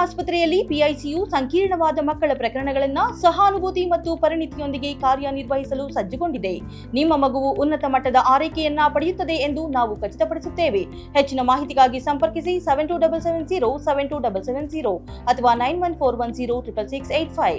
ಆಸ್ಪತ್ರೆಯಲ್ಲಿ ಪಿಐಸಿಯು ಸಂಕೀರ್ಣವಾದ ಮಕ್ಕಳ ಪ್ರಕರಣಗಳನ್ನು ಸಹಾನುಭೂತಿ ಮತ್ತು ಪರಿಣಿತಿಯೊಂದಿಗೆ ಕಾರ್ಯನಿರ್ವಹಿಸಲು ಸಜ್ಜುಗೊಂಡಿದೆ. ನಿಮ್ಮ ಮಗುವು ಉನ್ನತ ಮಟ್ಟದ ಆರೈಕೆಯನ್ನ ಪಡೆಯುತ್ತದೆ ಎಂದು ನಾವು ಖಚಿತಪಡಿಸುತ್ತೇವೆ. ಹೆಚ್ಚಿನ ಮಾಹಿತಿಗಾಗಿ ಸಂಪರ್ಕಿಸಿ 7270 ಅಥವಾ 9141066685.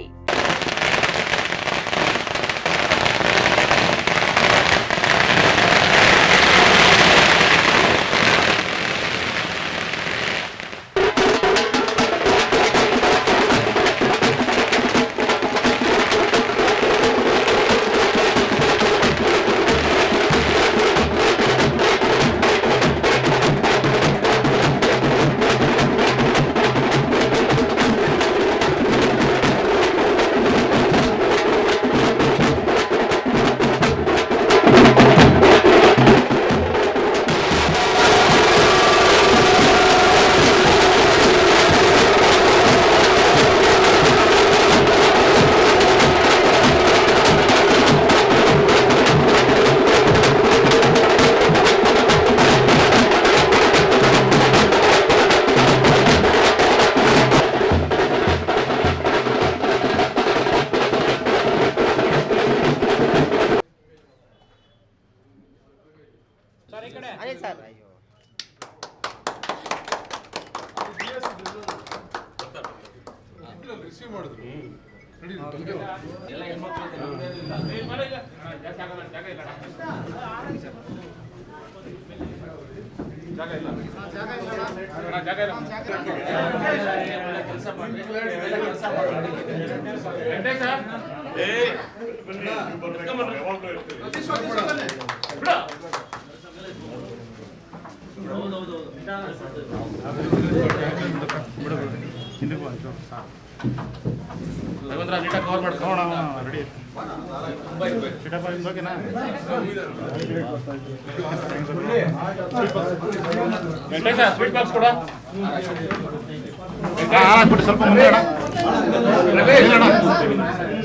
ಅದೇ ಸರ್. ಅಯ್ಯೋ ರಿಸೀವ್ ಮಾಡಿದ್ರು ಎಲ್ಲ ಜಾಗ ಇಲ್ಲ ಕೆಲಸ ಮಾಡಿ ರವೀಂದ್ರ ನೀಟಾಗಿ ಕವರ್ ಮಾಡ್ಕೋಣ. ರೆಡಿ ಓಕೆನಾ? ಸ್ವೀಟ್ ಬಾಕ್ಸ್ ಕೊಡ. ಹಾಕ್ಬಿಟ್ಟು ಸ್ವಲ್ಪ ಮುಂದೆ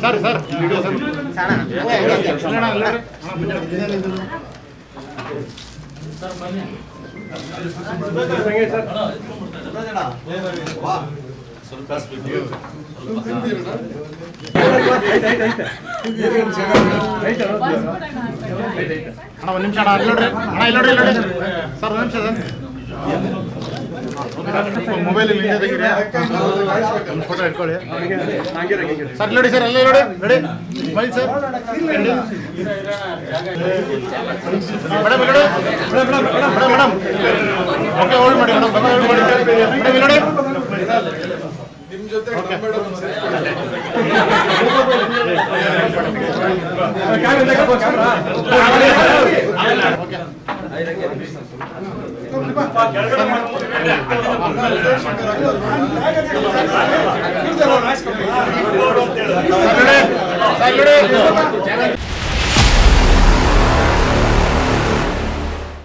ಸರ್ ಸರ್ ಅಣ್ಣ ಒಂದು ನಿಮಿಷ ಅಣ್ಣ ಇಲ್ಲೋಡ್ರಿ ಅಣ್ಣ ಇಲ್ಲೋಡ್ರಿ ಸರ್ ಒಂದು ನಿಮಿಷ ಸರ್ ಮೊಬೈಲ್ ಫೋಟೋ ಇಟ್ಕೊಳ್ಳಿ ಸರ್ ಇಲ್ಲೋಡಿ ಸರ್ ಅಲ್ಲೇ ನೋಡಿ ready mobile sir madam madam okay hold ಮಾಡಿ ಮೇಡಮ್ ಮೇಡಮ್ ಇಲ್ಲೋಡಿ ನಿಮ್ಮ ಜೊತೆ ಕ್ಯಾಮೆರಾ